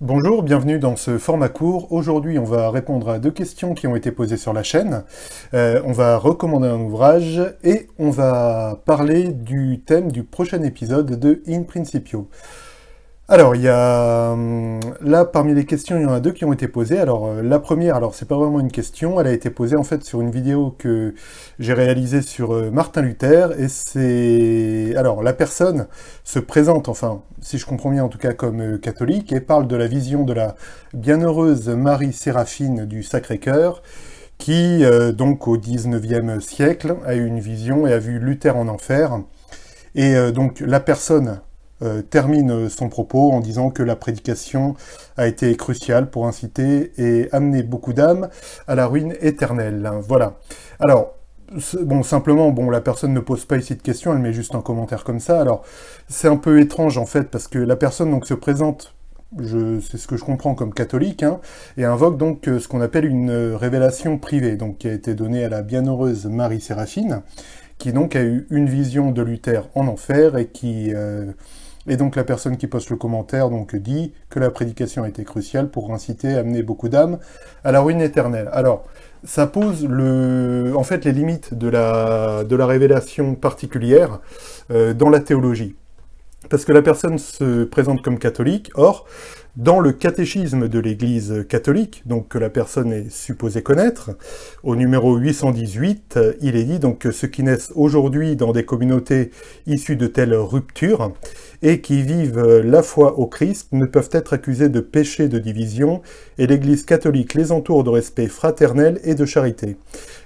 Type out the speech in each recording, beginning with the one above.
Bonjour, bienvenue dans ce format court. Aujourd'hui, on va répondre à deux questions qui ont été posées sur la chaîne. On va recommander un ouvrage et on va parler du thème du prochain épisode de In Principio. Alors, il y a là parmi les questions, il y en a deux qui ont été posées. Alors, la première, alors c'est pas vraiment une question, elle a été posée en fait sur une vidéo que j'ai réalisée sur Martin Luther et c'est alors la personne se présente, enfin, si je comprends bien en tout cas comme catholique et parle de la vision de la bienheureuse Marie Séraphine du Sacré-Cœur qui donc au 19e siècle a eu une vision et a vu Luther en enfer. Et donc la personne termine son propos en disant que la prédication a été cruciale pour inciter et amener beaucoup d'âmes à la ruine éternelle. Voilà. Alors, bon, simplement, bon, la personne ne pose pas ici de question, elle met juste un commentaire comme ça. Alors, c'est un peu étrange en fait, parce que la personne donc se présente, c'est ce que je comprends comme catholique, hein, et invoque donc ce qu'on appelle une révélation privée, donc qui a été donnée à la bienheureuse Marie Séraphine, qui donc a eu une vision de Luther en enfer et qui et donc la personne qui poste le commentaire donc dit que la prédication a été cruciale pour inciter à amener beaucoup d'âmes à la ruine éternelle. Alors, ça pose en fait les limites de la révélation particulière dans la théologie. Parce que la personne se présente comme catholique, or, dans le catéchisme de l'Église catholique, donc que la personne est supposée connaître, au numéro 818, il est dit donc que ceux qui naissent aujourd'hui dans des communautés issues de telles ruptures et qui vivent la foi au Christ ne peuvent être accusés de péché de division et l'Église catholique les entoure de respect fraternel et de charité.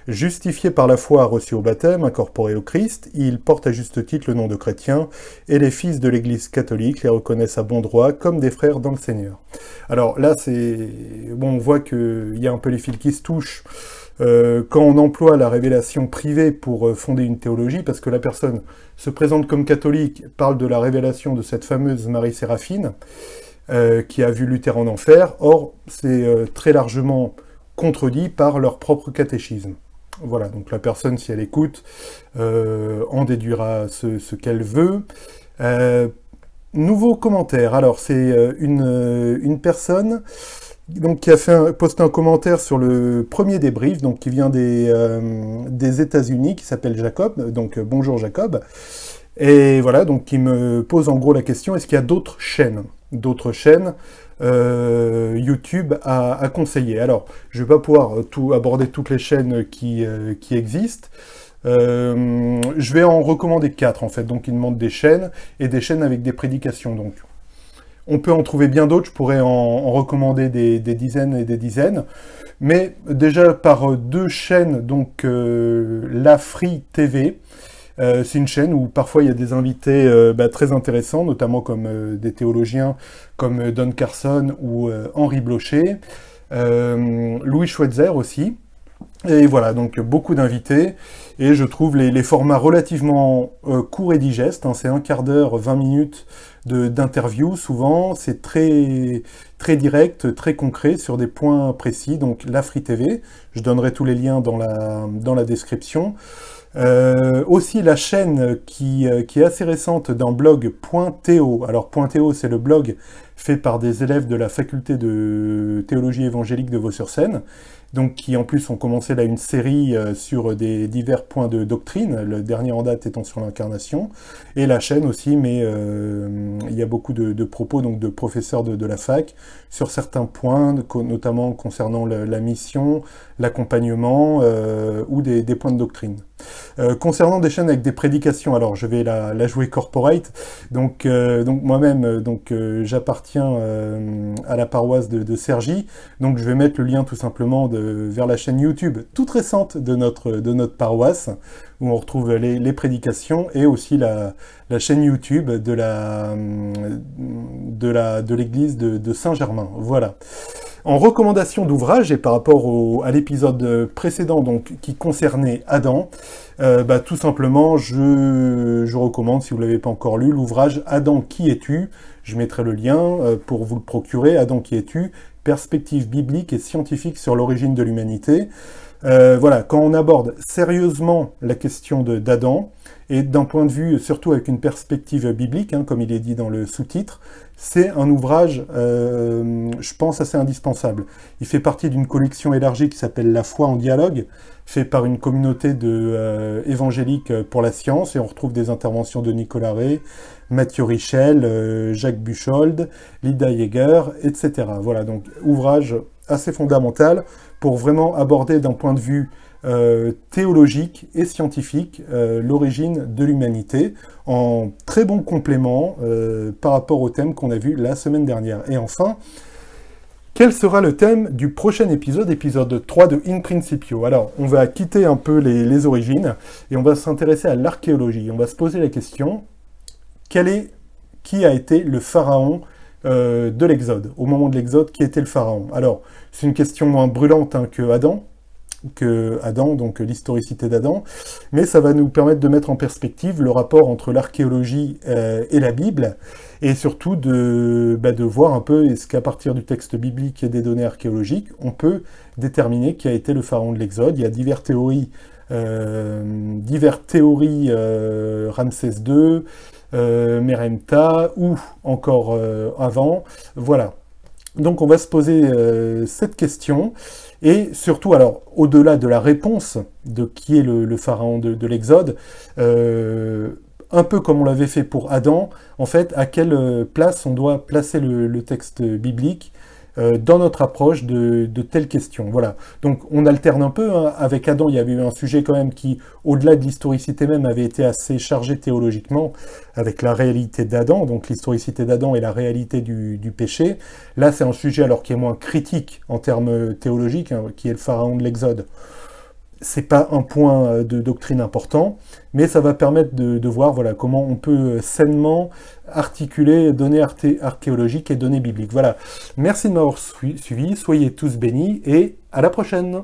Justifiés par la foi reçue au baptême, incorporés au Christ, ils portent à juste titre le nom de chrétiens et les fils de l'Église catholique les reconnaissent à bon droit comme des frères dans le Seigneur. Alors là, bon, on voit qu'il y a un peu les fils qui se touchent quand on emploie la révélation privée pour fonder une théologie, parce que la personne se présente comme catholique, parle de la révélation de cette fameuse Marie Séraphine, qui a vu Luther en enfer. Or, c'est très largement contredit par leur propre catéchisme. Voilà, donc la personne, si elle écoute, en déduira ce qu'elle veut. Nouveau commentaire. Alors, c'est une personne donc, qui a posté un commentaire sur le premier débrief, donc qui vient des États-Unis, qui s'appelle Jacob. Donc, bonjour Jacob. Et voilà, donc qui me pose en gros la question, est-ce qu'il y a d'autres chaînes YouTube à conseiller? Alors, je ne vais pas pouvoir aborder toutes les chaînes qui existent. Je vais en recommander 4 en fait, donc ils demandent des chaînes et des chaînes avec des prédications. Donc, on peut en trouver bien d'autres, je pourrais en recommander des dizaines et des dizaines. Mais déjà par deux chaînes, donc La Free TV, c'est une chaîne où parfois il y a des invités très intéressants, notamment comme des théologiens comme Don Carson ou Henri Blocher, Louis Schweitzer aussi. Et voilà, donc beaucoup d'invités, et je trouve les formats relativement courts et digestes, hein, c'est un quart d'heure, 20 minutes d'interview souvent, c'est très, très direct, très concret sur des points précis, donc la Free TV, je donnerai tous les liens dans la description. Aussi la chaîne qui est assez récente d'un blog .to. Alors .to c'est le blog fait par des élèves de la faculté de théologie évangélique de Vaux-sur-Seine, donc qui en plus ont commencé là une série sur des divers points de doctrine, le dernier en date étant sur l'incarnation, et la chaîne aussi, mais il y a beaucoup de propos donc de professeurs de la fac sur certains points, notamment concernant la mission, l'accompagnement ou des points de doctrine. Concernant des chaînes avec des prédications, alors je vais la jouer corporate, donc moi-même j'appartiens à la paroisse de Cergy, donc je vais mettre le lien tout simplement vers la chaîne YouTube toute récente de notre paroisse, où on retrouve les prédications, et aussi la chaîne YouTube de l'église de Saint-Germain. Voilà. En recommandation d'ouvrage, et par rapport à l'épisode précédent donc qui concernait Adam, tout simplement je recommande, si vous ne l'avez pas encore lu, l'ouvrage Adam, qui es-tu? Je mettrai le lien pour vous le procurer. Adam, qui es-tu? Perspective biblique et scientifique sur l'origine de l'humanité. Voilà, quand on aborde sérieusement la question d'Adam, et d'un point de vue, surtout avec une perspective biblique, hein, comme il est dit dans le sous-titre, c'est un ouvrage, je pense, assez indispensable. Il fait partie d'une collection élargie qui s'appelle La foi en dialogue, fait par une communauté évangélique pour la science, et on retrouve des interventions de Nicolas Rey, Mathieu Richel, Jacques Buchold, Lida Yeager, etc. Voilà, donc ouvrage assez fondamental pour vraiment aborder d'un point de vue théologique et scientifique l'origine de l'humanité en très bon complément par rapport au thème qu'on a vu la semaine dernière. Et enfin, quel sera le thème du prochain épisode 3 de In Principio? Alors, on va quitter un peu les origines et on va s'intéresser à l'archéologie. On va se poser la question, qui a été le pharaon de l'Exode? Au moment de l'Exode, qui était le pharaon? Alors, c'est une question moins brûlante hein, que Adam, donc l'historicité d'Adam, mais ça va nous permettre de mettre en perspective le rapport entre l'archéologie et la Bible, et surtout de voir un peu est-ce qu'à partir du texte biblique et des données archéologiques, on peut déterminer qui a été le pharaon de l'Exode. Il y a diverses théories, Ramsès II, Meremta, ou encore avant, voilà. Donc on va se poser cette question, et surtout, alors, au-delà de la réponse de qui est le pharaon de l'Exode, un peu comme on l'avait fait pour Adam, en fait, à quelle place on doit placer le texte biblique dans notre approche de telles questions. Voilà. Donc on alterne un peu. Hein. Avec Adam, il y avait eu un sujet quand même qui, au-delà de l'historicité même, avait été assez chargé théologiquement, avec la réalité d'Adam, donc l'historicité d'Adam et la réalité du péché. Là, c'est un sujet alors qui est moins critique en termes théologiques, hein, qui est le pharaon de l'Exode. C'est pas un point de doctrine important, mais ça va permettre de voir voilà, comment on peut sainement articuler données archéologiques et données bibliques. Voilà. Merci de m'avoir suivi, soyez tous bénis et à la prochaine.